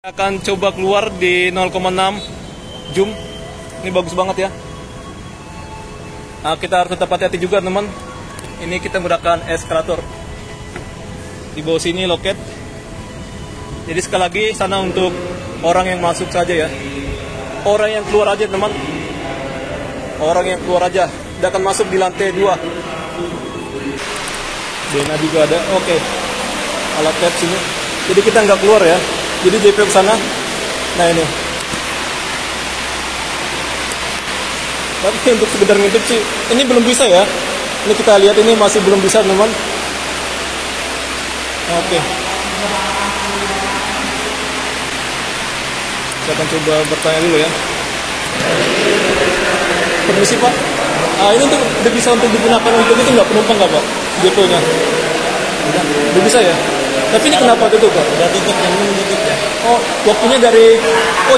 Akan coba keluar di 0,6 zoom. Ini bagus banget ya. Kita harus tetap hati-hati juga teman. Ini kita menggunakan eskalator. Di bawah sini loket. Jadi sekali lagi sana untuk orang yang masuk saja ya. Orang yang keluar aja teman. Orang yang keluar aja. Dia akan masuk di lantai 2. Dena juga ada. Oke. Alat tab sini. Jadi kita nggak keluar ya. Jadi JP ke sana. Nah ini. Tapi untuk sekedar ngintip sih, ini belum bisa ya. Ini kita lihat ini masih belum bisa teman. Oke. Saya akan coba bertanya dulu ya. Permisi Pak. Ini tuh udah bisa untuk digunakan untuk itu nggak penumpang nggak Pak? JP-nya. Udah bisa ya. Tapi ini kenapa tutup Pak? Udah tutup, yang ini tutup ya. Oh, waktunya dari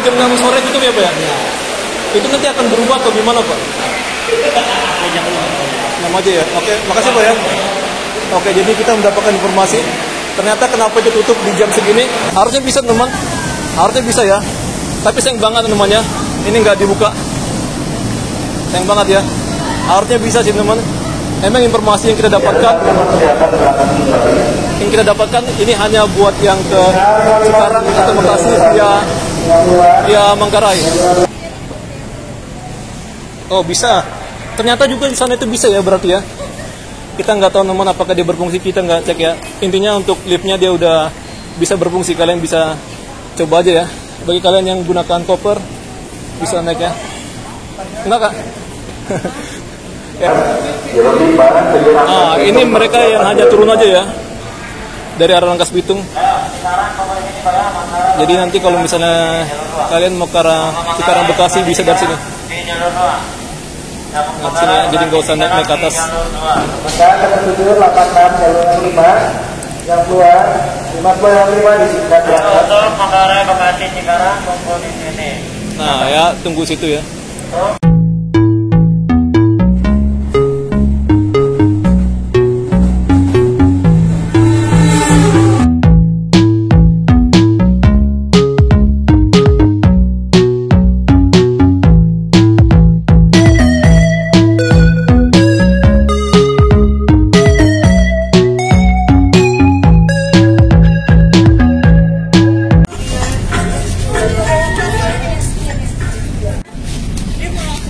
jam 6 sore tutup ya Pak ya? Ya. Itu nanti akan berubah atau gimana Pak? Jangan 6 aja ya? Oke, makasih Pak ya. Oke, jadi kita mendapatkan informasi. Ternyata kenapa itu tutup di jam segini? Harusnya bisa teman. Harusnya bisa ya. Tapi sayang banget temannya. Ini nggak dibuka. Sayang banget ya. Harusnya bisa sih teman. Emang informasi yang kita dapatkan ini hanya buat yang ke Cikarang atau Bekasi via Manggarai. Oh bisa. Ternyata juga di sana itu bisa ya berarti ya. Kita nggak tahu teman apakah dia berfungsi, kita nggak cek ya. Intinya untuk liftnya dia udah bisa berfungsi. Kalian bisa coba aja ya. Bagi kalian yang gunakan koper bisa naik ya. Enggak Kak? Ya. Ini mereka yang hanya turun aja ya dari arah Rangkas Bitung. Jadi nanti kalau misalnya kalian mau ke arah Cikarang Bekasi bisa dari sini. Nah, sini ya, jadi nggak usah naik ke atas. Maka ketujuh 86 jalur 5 yang keluar 5 di sini. Untuk Manggarai Bekasi Cikarang kumpul di sini. Nah ya tunggu situ ya.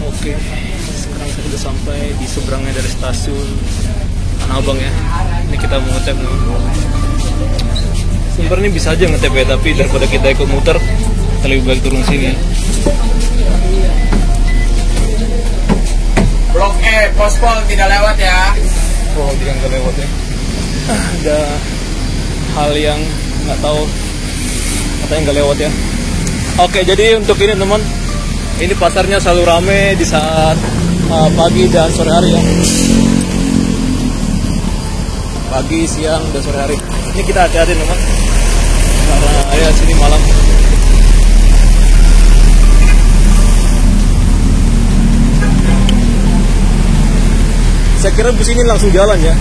Oke, sekarang saya sudah sampai di seberangnya dari stasiun Tanah Abang ya. Ini kita mau ngetep nih. Sebenarnya bisa aja ngetep ya, tapi daripada kita ikut muter, kita lebih baik turun sini. Blok E, pospol tidak lewat ya. Oh, dia nggak lewat ya. Ada hal yang nggak tahu, katanya nggak lewat ya. Oke, jadi untuk ini teman, ini pasarnya selalu rame di saat pagi dan sore hari ya. Pagi, siang, dan sore hari. Ini kita hati-hati teman, karena ya sini malam. Saya kira bus ini langsung jalan ya.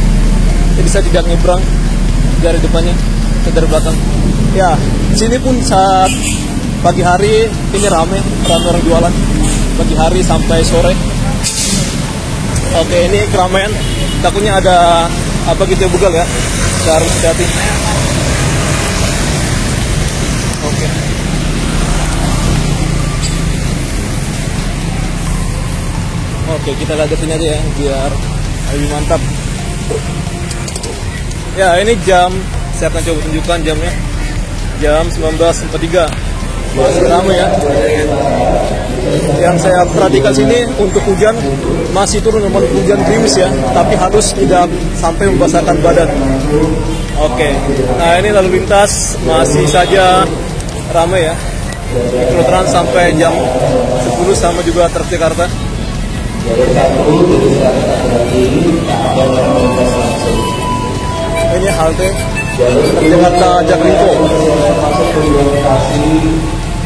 Jadi saya tidak nyebrang dari depannya ke dari belakang. Ya, sini pun saat pagi hari ini rame orang jualan pagi hari sampai sore. Oke, ini keramaian. Takutnya ada apa gitu ya begal ya. Kita harus hati-hati. Oke. Oke, kita lihat sini aja ya biar lebih mantap. Ya, ini jam. Saya akan coba tunjukkan jamnya. Jam 19.43. Masih ramai ya. Yang saya perhatikan sini untuk hujan masih turun, memang hujan gerimis ya, tapi halus, tidak sampai membasahkan badan. Oke. Nah ini lalu lintas masih saja ramai ya. Trans sampai jam 10 sama juga Transjakarta. Ini halte Transjakarta Jaklingko.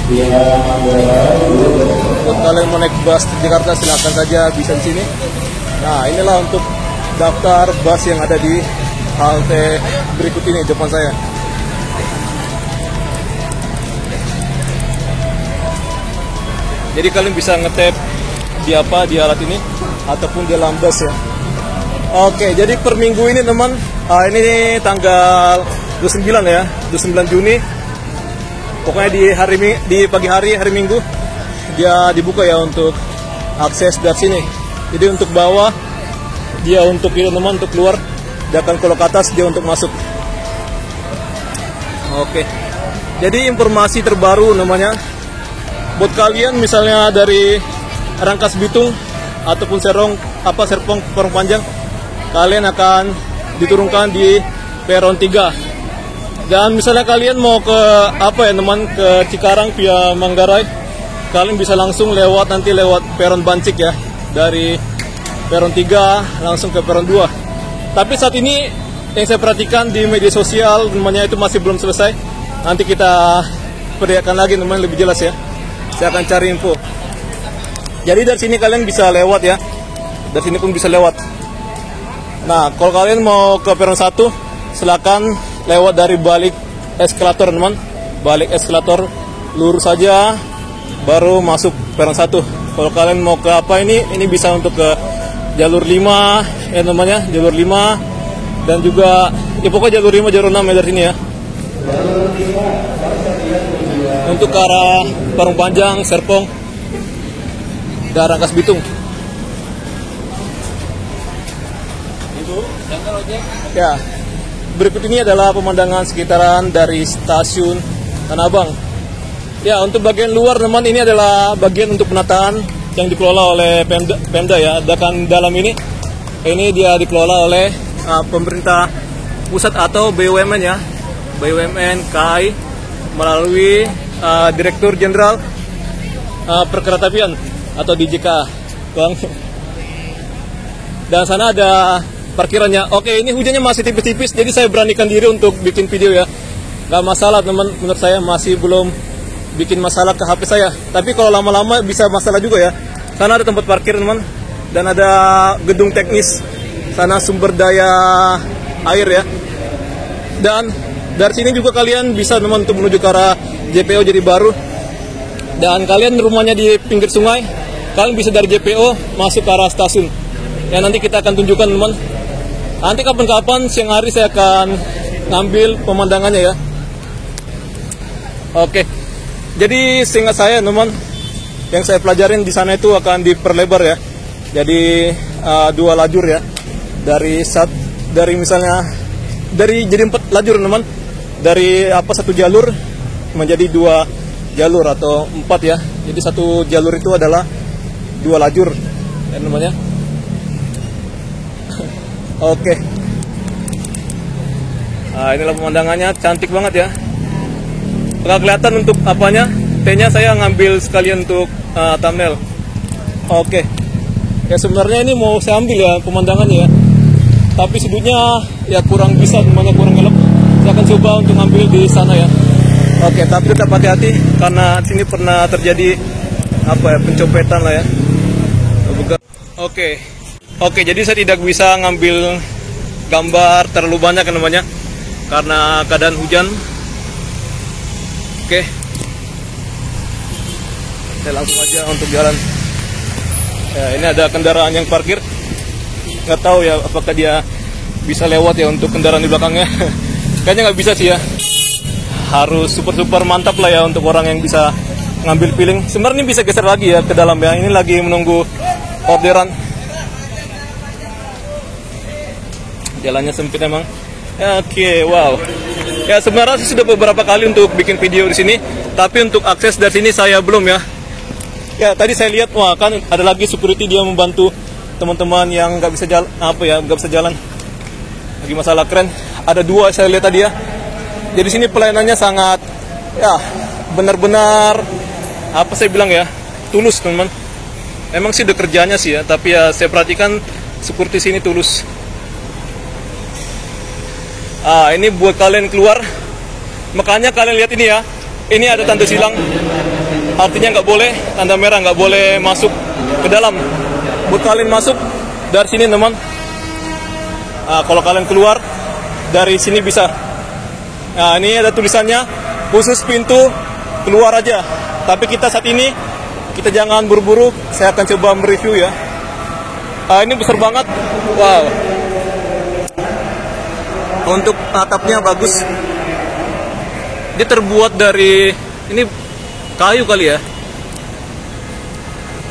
Untuk kalian mau naik bus Jakarta silakan saja, bisa di sini. Nah inilah untuk daftar bus yang ada di halte berikut ini depan saya. Jadi kalian bisa ngetap di alat ini ataupun di lambas ya. Oke, jadi per minggu ini teman, ini tanggal 29 ya, 29 Juni. Pokoknya di pagi hari Minggu dia dibuka ya untuk akses dari sini. Jadi untuk bawah dia untuk itu teman, untuk keluar, dia akan kalau ke atas dia untuk masuk. Oke. Jadi informasi terbaru namanya buat kalian misalnya dari Rangkas Bitung ataupun Serpong Porong Panjang, kalian akan diturunkan di peron 3. Dan misalnya kalian mau ke ke Cikarang via Manggarai, kalian bisa langsung lewat peron Bancik ya, dari peron 3 langsung ke peron 2. Tapi saat ini yang saya perhatikan di media sosial namanya itu masih belum selesai. Nanti kita perlihatkan lagi namanya lebih jelas ya. Saya akan cari info. Jadi dari sini kalian bisa lewat ya. Dari sini pun bisa lewat. Nah, kalau kalian mau ke peron 1, silakan lewat dari balik eskalator teman. Balik eskalator lurus saja baru masuk peron 1. Kalau kalian mau ke ini bisa untuk ke jalur 5 ya namanya, jalur 5 dan juga ya pokoknya jalur 5 jalur 6 ya dari sini ya. Untuk ke arah Parung Panjang, Serpong dan Rangkas Bitung. Ya, berikut ini adalah pemandangan sekitaran dari stasiun Tanah Abang. Ya, untuk bagian luar teman, ini adalah bagian untuk penataan yang dikelola oleh Pemda ya. Dan dalam ini dia dikelola oleh pemerintah pusat atau BUMN ya, BUMN KAI melalui Direktur Jenderal Perkeretaapian atau DJK, Bang. Dan sana ada parkirannya. Oke, ini hujannya masih tipis-tipis, jadi saya beranikan diri untuk bikin video ya. Gak masalah teman, menurut saya masih belum bikin masalah ke HP saya. Tapi kalau lama-lama bisa masalah juga ya. Sana ada tempat parkir teman, dan ada gedung teknis. Sana sumber daya air ya. Dan dari sini juga kalian bisa teman untuk menuju ke arah JPO Jadi Baru. Dan kalian rumahnya di pinggir sungai, kalian bisa dari JPO masuk ke arah stasiun. Ya nanti kita akan tunjukkan teman. Nanti kapan-kapan siang hari saya akan ngambil pemandangannya ya. Oke. Jadi seingat saya teman, yang saya pelajarin di sana itu akan diperlebar ya. Jadi 2 lajur ya. Dari jadi 4 lajur teman. Dari 1 jalur menjadi 2 jalur atau 4 ya. Jadi 1 jalur itu adalah 2 lajur ya namanya. Oke. Nah, inilah pemandangannya, cantik banget ya. Nggak kelihatan untuk apanya. T-nya saya ngambil sekalian untuk thumbnail. Oke. Ya sebenarnya ini mau saya ambil ya pemandangannya ya. Tapi sudutnya ya kurang bisa, namanya kurang elok. Saya akan coba untuk ngambil di sana ya. Oke, tapi tetap hati-hati karena sini pernah terjadi pencopetan lah ya. Oke, jadi saya tidak bisa ngambil gambar terlalu banyak namanya karena keadaan hujan. Oke. Saya langsung aja untuk jalan. Ya, ini ada kendaraan yang parkir. Nggak tahu ya apakah dia bisa lewat ya untuk kendaraan di belakangnya. Kayaknya nggak bisa sih ya. Harus super mantap lah ya untuk orang yang bisa ngambil feeling. Sebenarnya ini bisa geser lagi ya ke dalam ya. Ini lagi menunggu orderan. Jalannya sempit emang. Oke, wow. Ya sebenarnya saya sudah beberapa kali untuk bikin video di sini, tapi untuk akses dari sini saya belum ya. Ya tadi saya lihat, wah kan ada lagi security dia membantu teman-teman yang nggak bisa jalan, nggak bisa jalan. Lagi masalah keren. Ada 2 saya lihat tadi ya. Jadi sini pelayanannya sangat ya benar-benar saya bilang ya tulus teman. Emang sih udah kerjanya sih ya, tapi ya saya perhatikan security sini tulus. Ini buat kalian keluar, makanya kalian lihat ini ya. Ini ada tanda silang, artinya nggak boleh, tanda merah nggak boleh masuk ke dalam. Buat kalian masuk dari sini teman. Kalau kalian keluar dari sini bisa. Nah, ini ada tulisannya khusus pintu keluar aja. Tapi kita saat ini kita jangan buru-buru. Saya akan coba mereview ya. Ini besar banget. Wow. Untuk atapnya bagus. Dia terbuat dari ini kayu kali ya.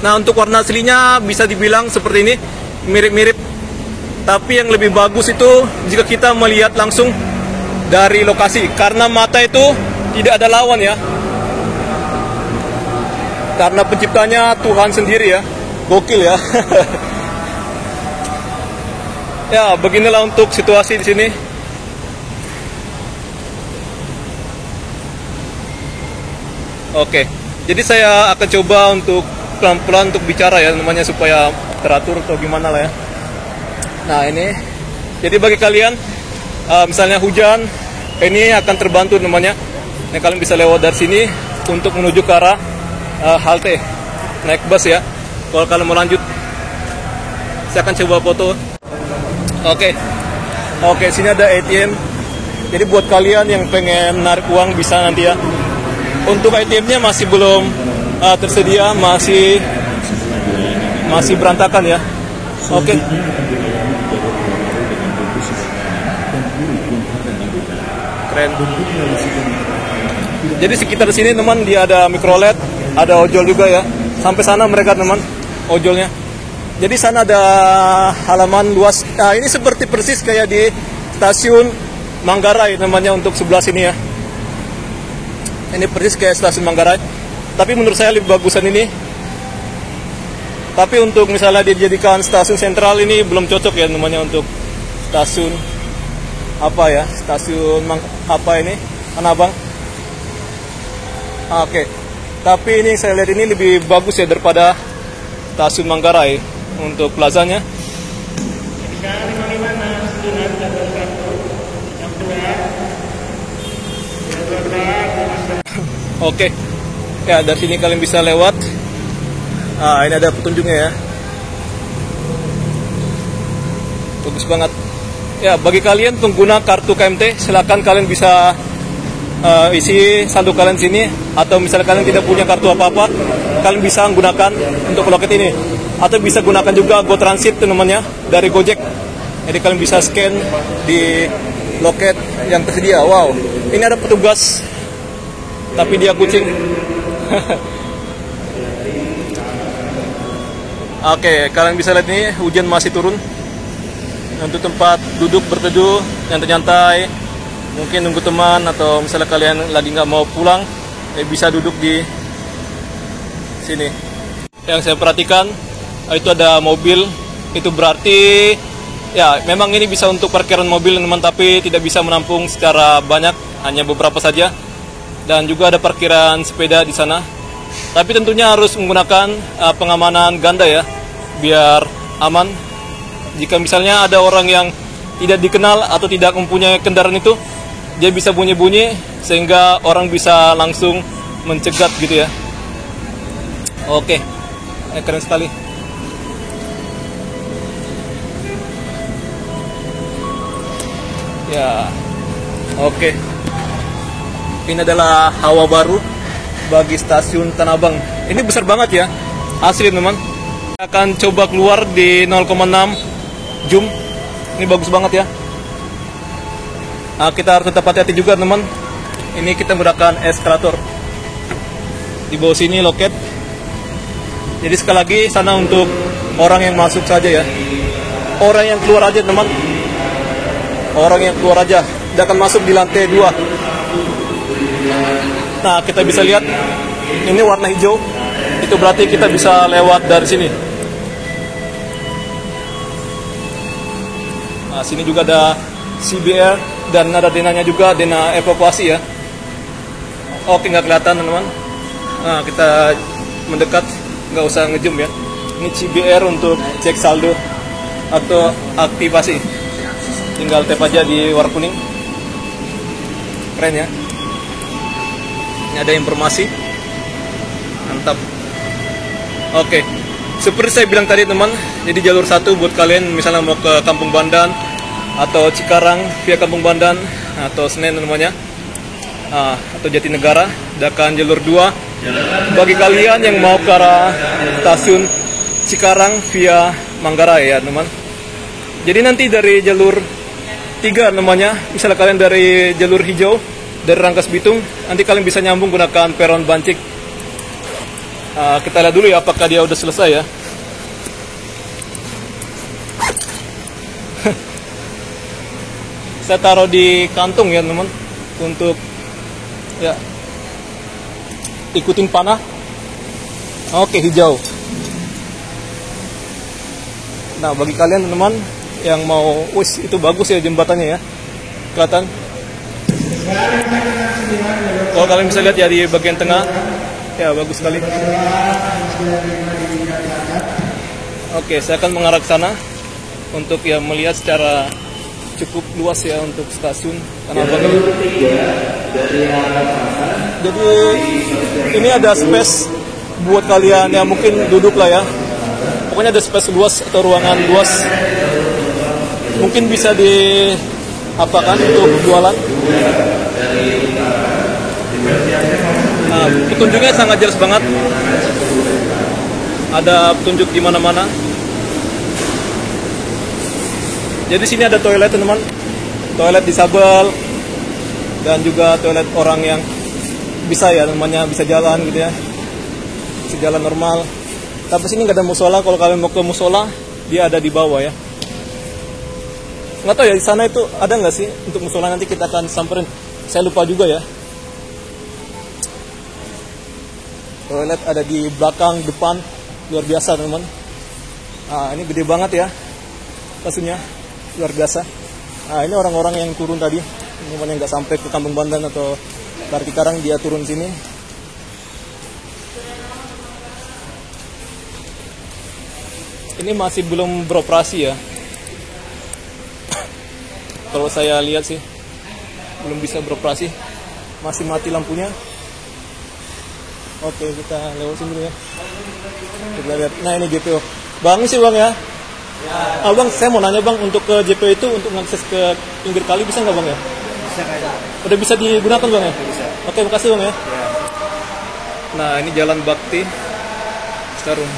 Nah, untuk warna aslinya bisa dibilang seperti ini, mirip-mirip. Tapi yang lebih bagus itu jika kita melihat langsung dari lokasi, karena mata itu tidak ada lawan ya. Karena penciptanya Tuhan sendiri ya. Gokil ya. Ya, beginilah untuk situasi di sini. Oke. Jadi saya akan coba untuk pelan-pelan untuk bicara ya, namanya supaya teratur atau gimana lah ya. Nah, ini. Jadi bagi kalian misalnya hujan, ini akan terbantu namanya. Nah, kalian bisa lewat dari sini untuk menuju ke arah halte naik bus ya. Kalau kalian mau lanjut, saya akan coba foto. Oke, sini ada ATM. Jadi buat kalian yang pengen narik uang bisa nanti ya. Untuk ATM-nya masih belum tersedia, masih berantakan ya. Oke. Keren. Jadi sekitar sini teman, dia ada mikrolet, ada ojol juga ya. Sampai sana mereka teman, ojolnya. Jadi sana ada halaman luas. Nah, ini seperti persis kayak di stasiun Manggarai namanya untuk sebelah sini ya. Ini persis kayak stasiun Manggarai. Tapi menurut saya lebih bagusan ini. Tapi untuk misalnya dijadikan stasiun sentral ini belum cocok ya namanya untuk stasiun apa ya? Stasiun apa ini? Tanah Abang. Oke. Tapi ini saya lihat ini lebih bagus ya daripada stasiun Manggarai untuk plazanya. Oke. Ya, dari sini kalian bisa lewat. Ini ada petunjuknya ya. Bagus banget. Ya, bagi kalian pengguna kartu KMT, silakan kalian bisa isi saldo kalian sini. Atau misalnya kalian tidak punya kartu apa-apa, kalian bisa menggunakan untuk loket ini. Atau bisa gunakan juga Go Transit namanya dari Gojek. Jadi kalian bisa scan di loket yang tersedia. Wow, ini ada petugas, tapi dia kucing. Oke, kalian bisa lihat nih, hujan masih turun. Untuk tempat duduk berteduh, nyantai-nyantai, mungkin nunggu teman atau misalnya kalian lagi nggak mau pulang, bisa duduk di sini. Yang saya perhatikan itu ada mobil, itu berarti ya memang ini bisa untuk parkiran mobil teman, tapi tidak bisa menampung secara banyak, hanya beberapa saja. Dan juga ada parkiran sepeda di sana. Tapi tentunya harus menggunakan pengamanan ganda ya, biar aman. Jika misalnya ada orang yang tidak dikenal atau tidak mempunyai kendaraan itu, dia bisa bunyi-bunyi sehingga orang bisa langsung mencegat gitu ya. Oke, keren sekali. Ya, oke. Ini adalah hawa baru bagi stasiun Tanah Abang. Ini besar banget ya, asli teman. Akan coba keluar di 0,6 zoom. Ini bagus banget ya. Kita harus tetap hati-hati juga teman. Ini kita menggunakan eskalator. Di bawah sini loket. Jadi sekali lagi sana untuk orang yang masuk saja ya. Orang yang keluar aja teman. Orang yang keluar aja. Dia akan masuk di lantai 2. Nah, kita bisa lihat ini warna hijau. Itu berarti kita bisa lewat dari sini. Nah, sini juga ada CBR dan ada denanya juga, dena evakuasi ya. Oke, nggak kelihatan teman-teman. Nah, kita mendekat, nggak usah ngezoom ya. Ini CBR untuk cek saldo atau aktivasi. Tinggal tap aja di warna kuning. Keren ya. Ini ada informasi. Mantap. Oke. Seperti saya bilang tadi teman, jadi jalur 1 buat kalian misalnya mau ke Kampung Bandan atau Cikarang via Kampung Bandan atau Senen namanya, atau Jatinegara. sedangkan jalur 2 bagi kalian yang mau ke arah stasiun Cikarang via Manggarai ya teman. Jadi nanti dari jalur 3 namanya, misalnya kalian dari jalur hijau dari Rangkas Bitung, nanti kalian bisa nyambung gunakan peron Bancik. Kita lihat dulu ya apakah dia udah selesai ya. Saya taruh di kantung ya teman, untuk ya ikutin panah. Oke, hijau. Nah, bagi kalian teman yang mau, itu bagus ya jembatannya ya, kelihatan. Kalau kalian bisa lihat ya di bagian tengah, ya bagus sekali. Oke, saya akan mengarah ke sana untuk ya melihat secara cukup luas ya untuk stasiun Tanah Abang ini. Jadi ini ada space buat kalian yang mungkin duduk lah ya. Pokoknya ada space luas atau ruangan luas. Mungkin bisa diapakan untuk jualan. Nah, petunjuknya sangat jelas banget. Ada petunjuk di mana-mana. Jadi sini ada toilet teman, toilet disabel dan juga toilet orang yang bisa ya namanya bisa jalan gitu ya, bisa jalan normal. Tapi sini nggak ada musola. Kalau kalian mau ke musola, dia ada di bawah ya. Nggak tahu ya di sana itu ada nggak sih untuk musola, nanti kita akan samperin. Saya lupa juga ya. Toilet ada di belakang, depan, luar biasa teman. Nah, ini gede banget ya stasiunnya, luar biasa. Nah, ini orang-orang yang turun tadi, teman yang nggak sampai ke Kampung Bandan atau Tarik Karang, dia turun sini. Ini masih belum beroperasi ya. Kalau saya lihat sih belum bisa beroperasi, masih mati lampunya. Oke, kita lewatin dulu ya. Kita lihat. Nah, ini JPO. Bang sih bang ya. Bang, saya mau nanya bang, untuk ke JPO itu untuk mengakses ke pinggir kali bisa nggak bang ya? Bisa kayaknya. Udah bisa digunakan bang ya? Bisa. Oke, makasih bang ya. Nah, ini Jalan Bakti Citarum.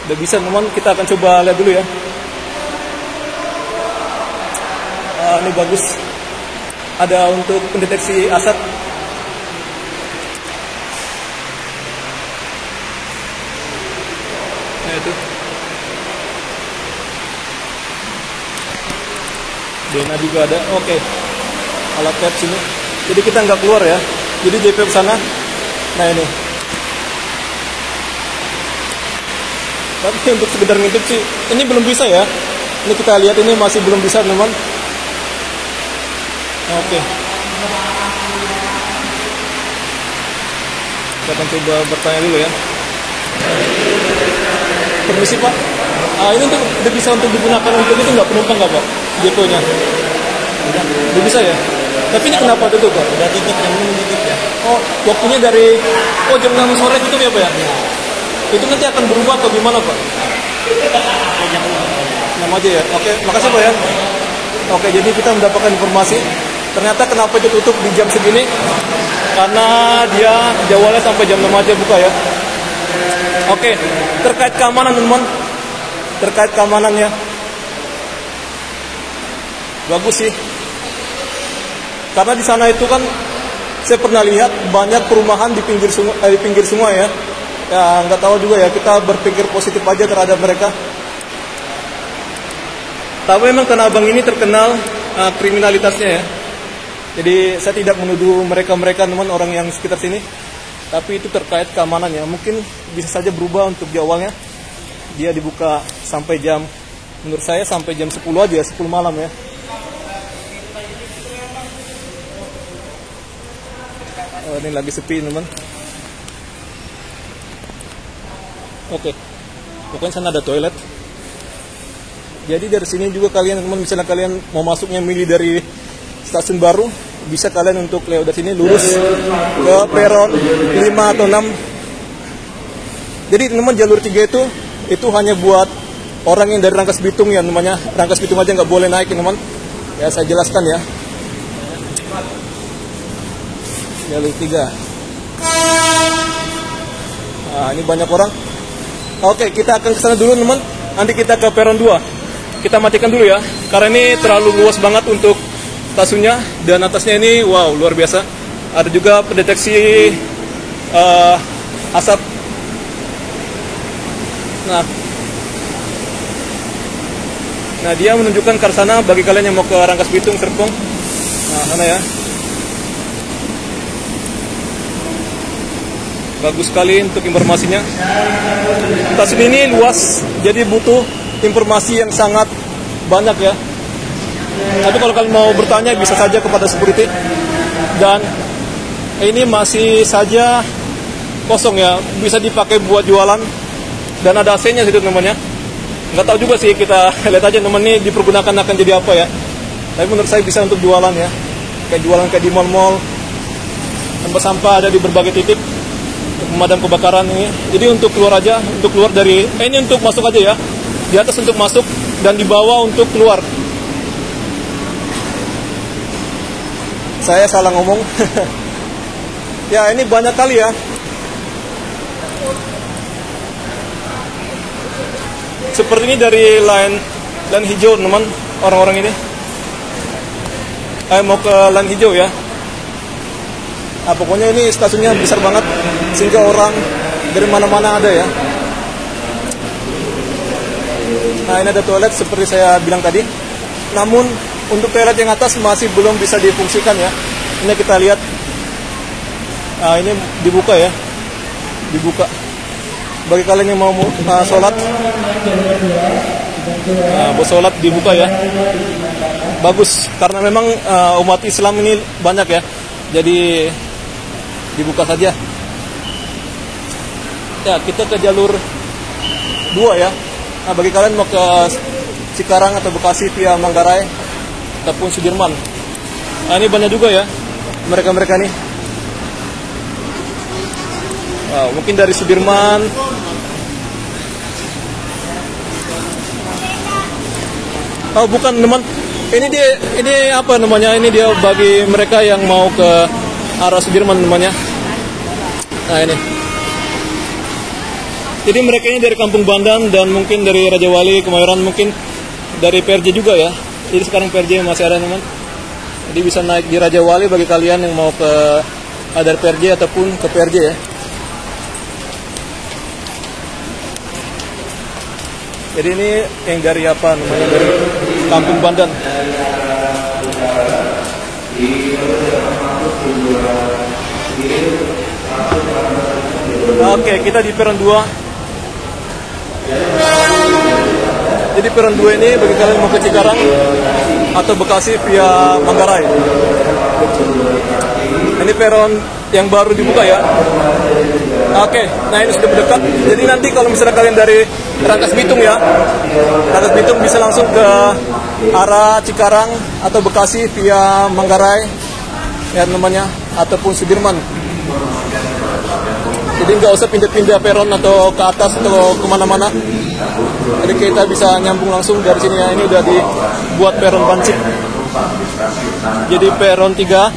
Udah bisa teman, kita akan coba lihat dulu ya. Ini bagus. Ada untuk pendeteksi aset. Nah itu. DNA juga ada. Oke. Alat tab sini. Jadi kita nggak keluar ya. Jadi JP ke sana. Nah ini. Tapi untuk sekedar ngintip sih, ini belum bisa ya. Ini kita lihat, ini masih belum bisa teman. Oke. Kita akan coba bertanya dulu ya. Permisi Pak. Ini untuk udah bisa untuk digunakan untuk itu nggak penumpang nggak Pak? JPO-nya? Udah bisa ya. Tapi ini kenapa tutup Pak? Udah tutup, jam 6 tutup ya. Oh, waktunya dari jam 6 sore tutup ya Pak ya? Itu nanti akan berubah atau gimana Pak? Jam 6 aja ya. Oke, makasih Pak ya. Oke, jadi kita mendapatkan informasi ternyata kenapa itu tutup di jam segini, karena dia jadwalnya sampai jam 6 aja buka ya. Oke, terkait keamanan teman-teman, terkait keamanannya bagus sih, karena di sana itu kan saya pernah lihat banyak perumahan di pinggir sungai ya. Ya nggak tahu juga ya, kita berpikir positif aja terhadap mereka. Tapi memang Tanah Abang ini terkenal kriminalitasnya ya. Jadi saya tidak menuduh mereka teman orang yang sekitar sini, tapi itu terkait keamanannya. Mungkin bisa saja berubah untuk di awalnya. Dia dibuka sampai jam, menurut saya sampai jam 10 aja, 10 malam ya. Oh, ini lagi sepi teman. Oke, pokoknya sana ada toilet. Jadi dari sini juga kalian teman, misalnya kalian mau masuknya milih dari stasiun baru, bisa kalian untuk lewat dari sini lurus ke peron 5 atau 6. Jadi teman, jalur 3 itu hanya buat orang yang dari Rangkas Bitung ya namanya. Rangkas Bitung aja nggak boleh naik teman. Ya saya jelaskan ya. Jalur 3. Nah, ini banyak orang. Oke, kita akan ke sana dulu teman. Nanti kita ke peron 2. Kita matikan dulu ya, karena ini terlalu luas banget untuk stasiunnya. Dan atasnya ini, wow, luar biasa. Ada juga pendeteksi asap. Nah, dia menunjukkan ke sana bagi kalian yang mau ke Rangkas Bitung, Serpong. Nah, sana ya. Bagus sekali untuk informasinya. Stasiun ini luas, jadi butuh informasi yang sangat banyak ya. Tapi kalau kalian mau bertanya bisa saja kepada security. Dan ini masih saja kosong ya, bisa dipakai buat jualan. Dan ada AC-nya situ namanya. Nggak tahu juga sih, kita lihat aja teman ini dipergunakan akan jadi apa ya. Tapi menurut saya bisa untuk jualan ya. Kayak jualan kayak di mall-mall. Tempat sampah ada di berbagai titik. Pemadam kebakaran ini. Jadi untuk keluar aja, untuk keluar dari ini untuk masuk aja ya. Di atas untuk masuk dan di bawah untuk keluar. Saya salah ngomong. Ya, ini banyak kali ya. Seperti ini dari line hijau teman, orang-orang ini. Mau ke line hijau ya. Nah, pokoknya ini stasiunnya besar banget sehingga orang dari mana-mana ada ya. Nah, ini ada toilet seperti saya bilang tadi. Namun untuk toilet yang atas masih belum bisa difungsikan ya. Ini kita lihat. Nah, ini dibuka ya. Dibuka. Bagi kalian yang mau sholat, buat sholat dibuka ya. Bagus karena memang umat Islam ini banyak ya. Jadi dibuka saja. Ya, kita ke jalur 2 ya. Nah, bagi kalian mau ke Cikarang atau Bekasi via Manggarai ataupun Sudirman. Nah, ini banyak juga ya mereka-mereka nih. Wow, mungkin dari Sudirman. Oh, bukan teman. Ini apa namanya? Ini dia bagi mereka yang mau ke arah Sudirman namanya. Nah, ini. Jadi mereka ini dari Kampung Bandan dan mungkin dari Raja Wali, Kemayoran, mungkin dari PRJ juga ya. Jadi sekarang PRJ masih ada teman. Jadi bisa naik di Raja Wali bagi kalian yang mau ke dari PRJ ataupun ke PRJ ya. Jadi ini yang dari apa namanya, dari Kampung Bandan. Oke, kita di peron 2. Jadi peron 2 ini bagi kalian mau ke Cikarang atau Bekasi via Manggarai. Ini peron yang baru dibuka ya. Oke, nah ini sudah mendekat. Jadi nanti kalau misalnya kalian dari Rangkas Bitung ya, Rangkas Bitung bisa langsung ke arah Cikarang atau Bekasi via Manggarai ya namanya, ataupun Sudirman. Jadi nggak usah pindah-pindah peron atau ke atas atau kemana-mana. Jadi kita bisa nyambung langsung dari sini ya. Ini udah dibuat peron pancik. Jadi peron 3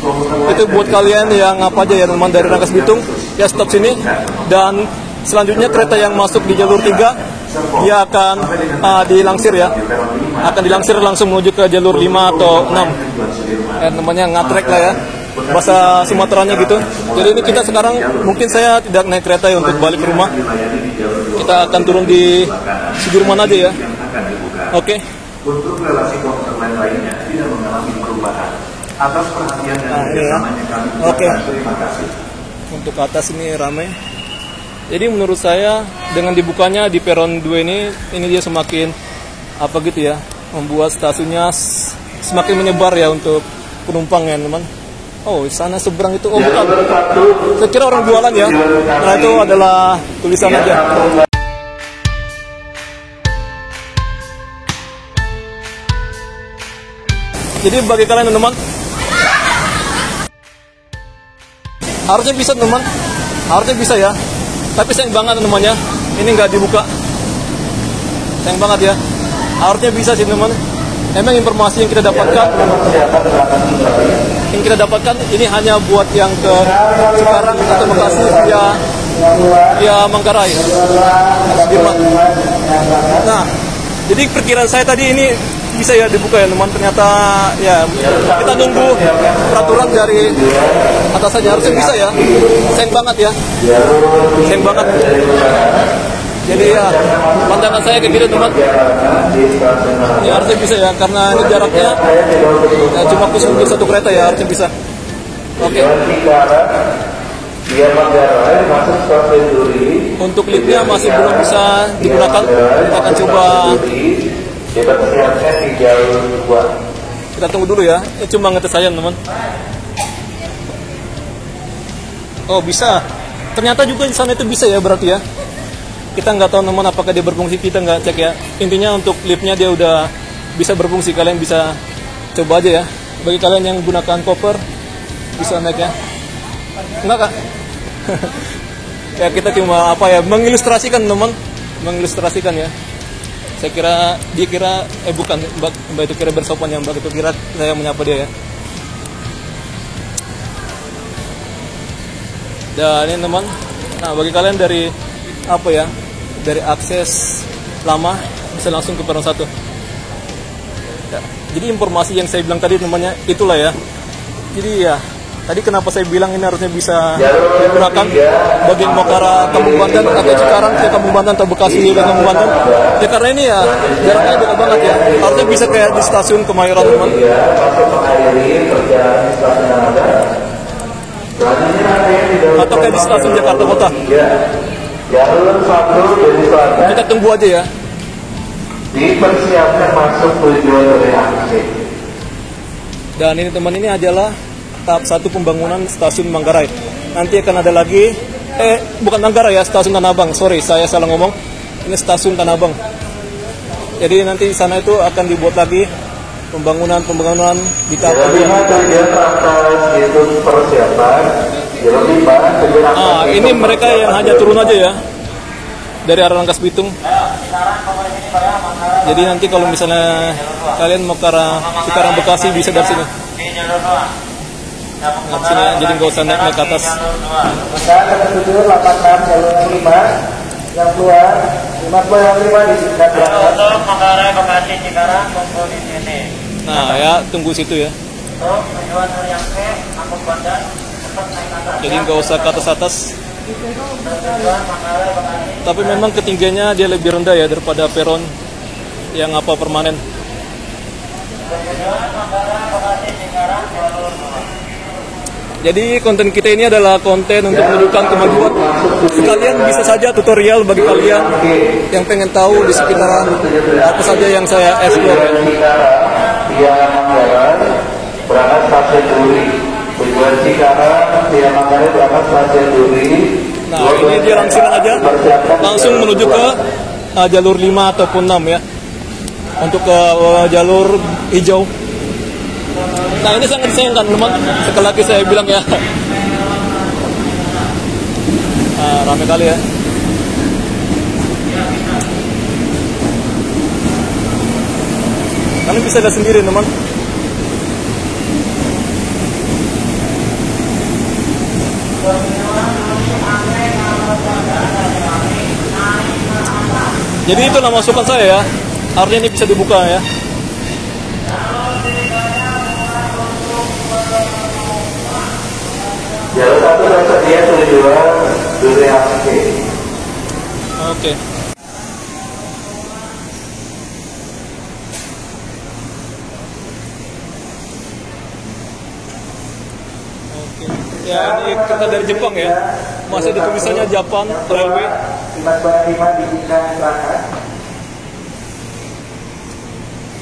itu buat kalian yang apa aja ya teman dari Rangkas Bitung ya, stop sini. Dan selanjutnya kereta yang masuk di jalur 3 dia akan dilangsir ya. Akan dilangsir langsung menuju ke jalur 5 atau 6. Ya, namanya ngatrek lah ya. Bahasa Sumateranya gitu. Jadi ini kita sekarang mungkin saya tidak naik kereta ya untuk balik ke rumah. Kita akan turun di Sudirman aja ya. Oke. Untuk relasi konsumen lainnya tidak mengalami perubahan. Atas perhatian dan kerjasamanya kami terima kasih. Untuk atas ini ramai. Jadi menurut saya dengan dibukanya di peron 2 ini dia semakin apa gitu ya, membuat stasiunnya semakin menyebar ya untuk penumpang ya teman. Oh, sana seberang itu, oh bukan, saya kira orang jualan ya. Nah itu adalah tulisan aja. Jadi bagi kalian teman, harusnya bisa teman, harusnya bisa ya. Tapi sayang banget namanya, ini nggak dibuka. Sayang banget ya. Harusnya bisa sih teman. Emang informasi yang kita dapatkan ini hanya buat yang ke Cikarang atau Bekasi via yang keluar ya Manggarai. Sudirman yang berangkat. Nah, jadi perkiraan saya tadi ini bisa ya dibuka ya teman. Ternyata ya kita nunggu peraturan dari atas saja, harusnya bisa ya. Sayang banget ya. Sayang banget. Jadi ya pandangan saya kayak gitu teman. Ya harusnya bisa ya, karena ini jaraknya ya, cuma khusus untuk satu kereta ya, harusnya bisa. Oke. Untuk liftnya masih belum bisa digunakan. Kita akan coba. Kita tunggu dulu ya. Ini cuma ngetes saya teman. Oh bisa. Ternyata juga di sana itu bisa ya berarti ya. Kita nggak tahu teman apakah dia berfungsi, kita nggak cek ya. Intinya untuk liftnya dia udah bisa berfungsi. Kalian bisa coba aja ya. Bagi kalian yang gunakan koper bisa naik ya. Enggak kak? Ya kita cuma apa ya, mengilustrasikan teman, mengilustrasikan ya. Saya kira dia kira bukan mbak itu kira bersopan yang mbak itu kira saya menyapa dia ya. Dan ini teman, nah bagi kalian dari apa ya, dari akses lama bisa langsung ke peron 1 ya. Jadi informasi yang saya bilang tadi temannya itulah ya. Jadi ya tadi kenapa saya bilang ini harusnya bisa digunakan bagian mau ke arah Kampung Banten atau Cikarang ke Kampung Banten atau Bekasi ke Kampung Banten ya, karena ini ya jaraknya dekat banget ya. Harusnya bisa kayak di stasiun Kemayoran teman, atau kayak di stasiun Jakarta Kota. Kita tunggu aja ya. Dipersiapkan masuk tujuan reaksi. Dan ini teman, ini adalah tahap 1 pembangunan stasiun Manggarai. Nanti akan ada lagi, bukan Manggarai ya, stasiun Tanah Abang. Sorry, saya salah ngomong. Ini stasiun Tanah Abang. Jadi nanti di sana itu akan dibuat lagi pembangunan di tahap ini mereka yang hanya turun aja ya dari arah Rangkas Bitung. Jadi nanti kalau misalnya kalian mau ke arah Cikarang Bekasi bisa dari sini. Nah, sini ya, jadi nggak usah naik ke atas. Maka ketujuh 86 jalur yang 5 yang keluar 5 yang 5 disingkat Untuk Manggarai, Bekasi, Cikarang kumpul di sini. Nah ya, tunggu situ ya. Untuk tujuan Suryangke, Kampung Banten, tetap naik atas. Jadi nggak usah ke atas. Tapi memang ketinggiannya dia lebih rendah ya daripada peron yang apa permanen. Jadi konten kita ini adalah konten untuk menunjukkan kemajuan. Sekalian bisa saja tutorial bagi kalian yang pengen tahu di sekitaran apa saja yang saya explore. Berangkat stasiun Duri, tujuan Cikarang, via Manggarai berangkat stasiun Duri. Nah ini dia langsiran aja, langsung menuju ke jalur 5 ataupun 6 ya. Untuk ke jalur hijau. Nah ini sangat disayangkan teman, sekali lagi saya bilang ya. Ramai kali ya. Kalian bisa lihat sendiri teman. Jadi itulah masukan saya ya. Artinya ini bisa dibuka ya. Jalur 1 tersedia tujuan Duri Aksi. Oke. Ya ini kereta dari Jepang ya. Masih ada tulisannya Japan Railway. 5 dibuka berangkat.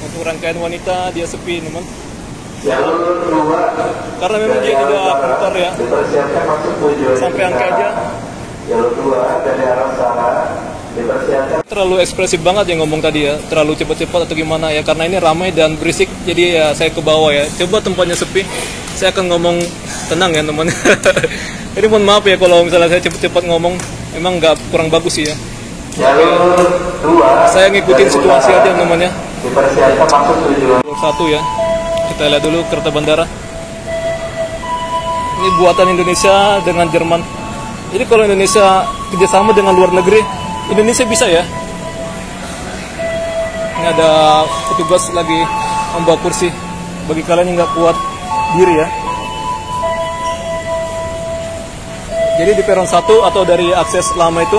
Untuk rangkaian wanita dia sepi teman. Jalur 2 Karena memang dia tidak putar ya. dipersiapkan masuk tujuan Sampai angka aja. Jalur 2 dari arah sana dipersiapkan. Terlalu ekspresif banget yang ngomong tadi ya. Terlalu cepat-cepat atau gimana ya. Karena ini ramai dan berisik. Jadi ya saya ke bawah ya. Coba tempatnya sepi, saya akan ngomong tenang ya teman. Jadi mohon maaf ya kalau misalnya saya cepat-cepat ngomong. Emang kurang bagus sih ya. Jalur 2 Saya ngikutin situasi aja namanya. dipersiapkan masuk tujuan. Jalur 1 ya. Kita lihat dulu kereta bandara. Ini buatan Indonesia dengan Jerman. Jadi kalau Indonesia kerjasama dengan luar negeri, Indonesia bisa ya. Ini ada petugas lagi membawa kursi bagi kalian yang nggak kuat diri ya. Jadi di peron 1 atau dari akses lama itu,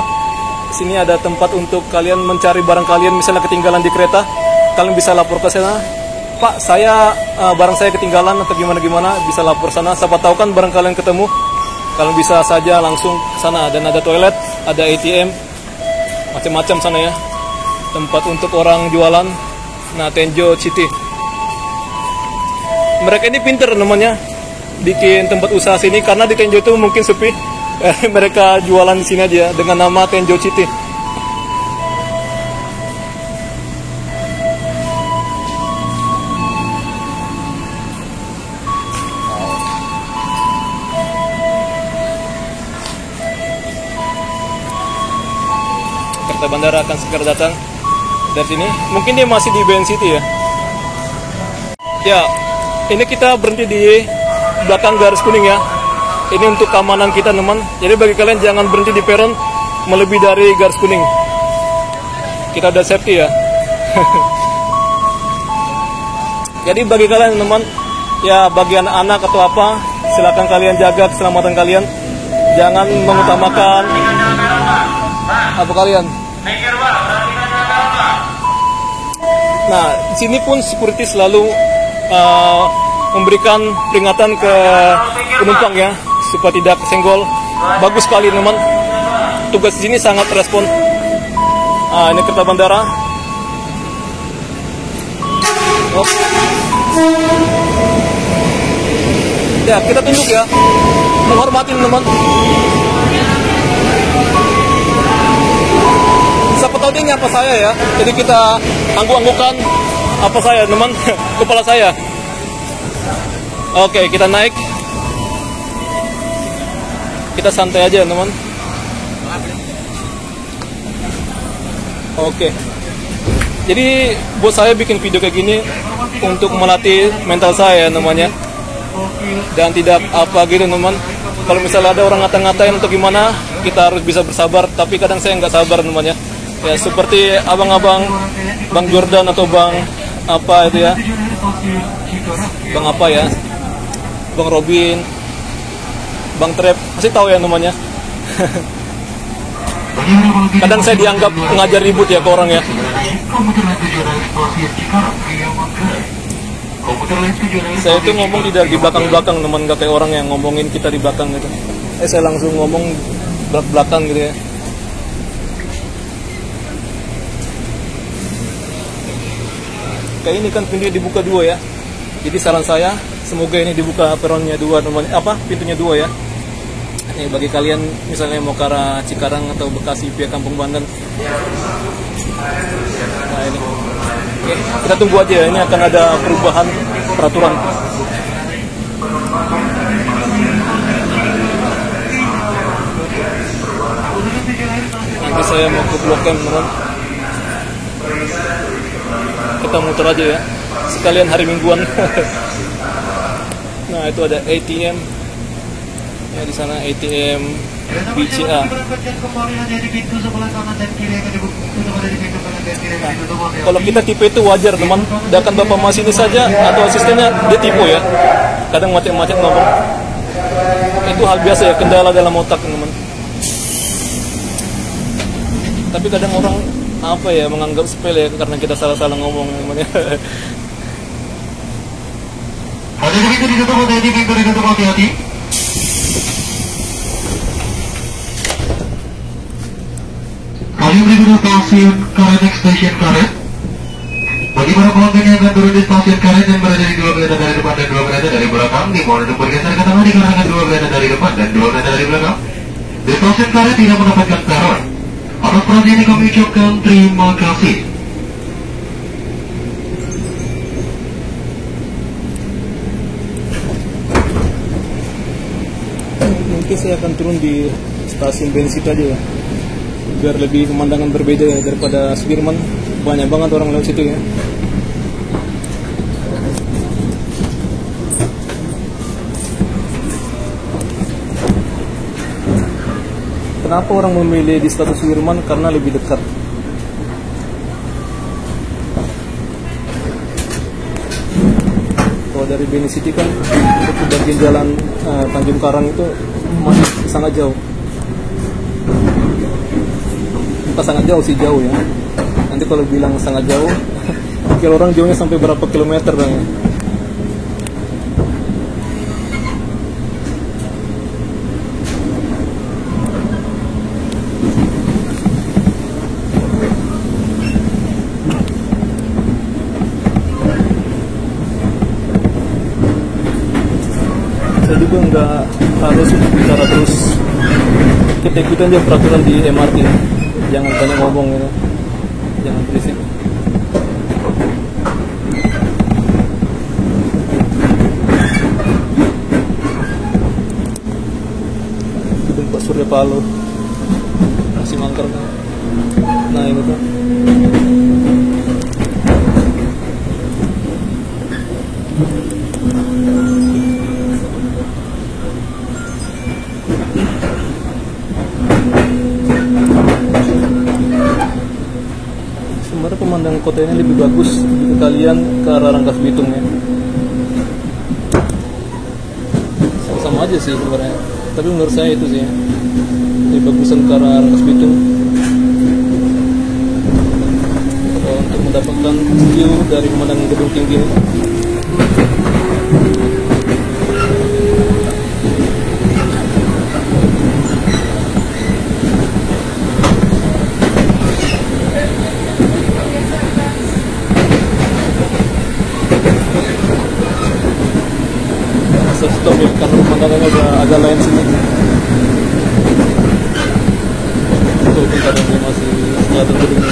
sini ada tempat untuk kalian mencari barang kalian, misalnya ketinggalan di kereta, kalian bisa lapor ke sana. Pak, barang saya ketinggalan atau gimana, bisa lapor sana. Siapa tahu kan barang kalian ketemu, kalian bisa saja langsung ke sana. Dan ada toilet, ada ATM, macam-macam sana ya. Tempat untuk orang jualan. Nah, Tenjo City. Mereka ini pinter namanya, bikin tempat usaha sini karena di Tenjo itu mungkin sepi. Mereka jualan di sini aja dengan nama Tenjo City. Kereta bandara akan segera datang dari sini. Mungkin dia masih di BN City ya. Ya, ini kita berhenti di belakang garis kuning ya. Ini untuk keamanan kita teman. Jadi bagi kalian jangan berhenti di peron melebihi dari garis kuning. Kita udah safety ya. Jadi bagi kalian teman, ya bagi anak-anak atau apa, silakan kalian jaga keselamatan kalian. Jangan mengutamakan apa kalian. Nah, di sini pun security selalu memberikan peringatan ke penumpang ya, supaya tidak kesenggol. Bagus sekali teman, tugas di sini sangat respon. Ini kereta bandara. Ya, kita tunjuk ya, menghormati teman. Siapa tahu dia nyapa saya ya, jadi kita angguk-anggukan apa saya teman, kepala saya. Oke, kita naik. Kita santai aja teman. Oke. Jadi buat saya bikin video kayak gini untuk melatih mental saya namanya. Dan tidak apa gitu teman. Kalau misalnya ada orang ngata-ngatain untuk gimana, kita harus bisa bersabar. Tapi kadang saya nggak sabar namanya. Ya seperti abang-abang, Bang Jordan atau Bang apa itu ya, Bang apa ya, Bang Robin, Bang Trep, masih tahu ya namanya. Kadang saya dianggap pengajar ribut ya ke orang ya. Saya itu ngomong tidak di belakang-belakang teman, gak kayak orang yang ngomongin kita di belakang gitu. Saya langsung ngomong belak-belakang gitu ya. Kayak ini kan pintunya dibuka 2 ya. Jadi saran saya, semoga ini dibuka peronnya 2 namanya, pintunya 2 ya. Ini bagi kalian misalnya mau ke arah Cikarang atau Bekasi via Kampung Bandan. Nah ini. Oke, kita tunggu aja ya, ini akan ada perubahan peraturan. Nanti saya mau ke Blok M teman. Kita muter aja ya, sekalian hari Mingguan. Nah itu ada ATM ya, di sana ATM BCA. Nah, kalau kita tipe itu wajar teman, datang bapak masinis saja atau asistennya dia tipe ya, kadang macam-macam ngomong. Itu hal biasa ya, kendala dalam otak teman. Tapi kadang orang apa ya, menganggap sepele ya, karena kita salah-salah ngomong namanya. Hati-hati. Kali berikutnya stasiun Karet Extension Karet. Bagi para pelanggan yang akan turun di stasiun Karet dan berada di 2 kereta dari depan dan 2 kereta dari belakang, dimohon untuk bergeser ke tengah dikarenakan 2 kereta dari depan dan 2 kereta dari belakang. Di stasiun Karet tidak mendapatkan peron. Atas perhatian ini kami ucapkan terima kasih. Mungkin saya akan turun di stasiun bensin aja ya, biar lebih pemandangan berbeda ya, daripada Sudirman banyak banget orang lewat situ ya. Kenapa orang memilih di Stasiun Sudirman? Karena lebih dekat. Kalau dari Beni City kan untuk bagian jalan Tanjung Karang itu masih sangat jauh. Bukan sangat jauh sih, jauh ya. Nanti kalau bilang sangat jauh, kira orang jauhnya sampai berapa kilometer dong ya. Saya juga nggak harus bicara terus, kita ikutin aja peraturan di MRT. Jangan banyak ngomong ya, jangan berisik. Gedung Pak Surya Paloh masih mangkar. Nah ini tuh. Sebenarnya pemandangan kota ini lebih bagus jika kalian ke arah Rangkas Bitung ya. Sama aja sih sebenarnya, tapi menurut saya itu sih lebih bagusan ke arah Rangkas Bitung untuk mendapatkan view dari pemandangan gedung tinggi ini. Stop ya, karena pemandangannya udah agak lain sini. Tuh bentar, ini masih kelihatan gedung.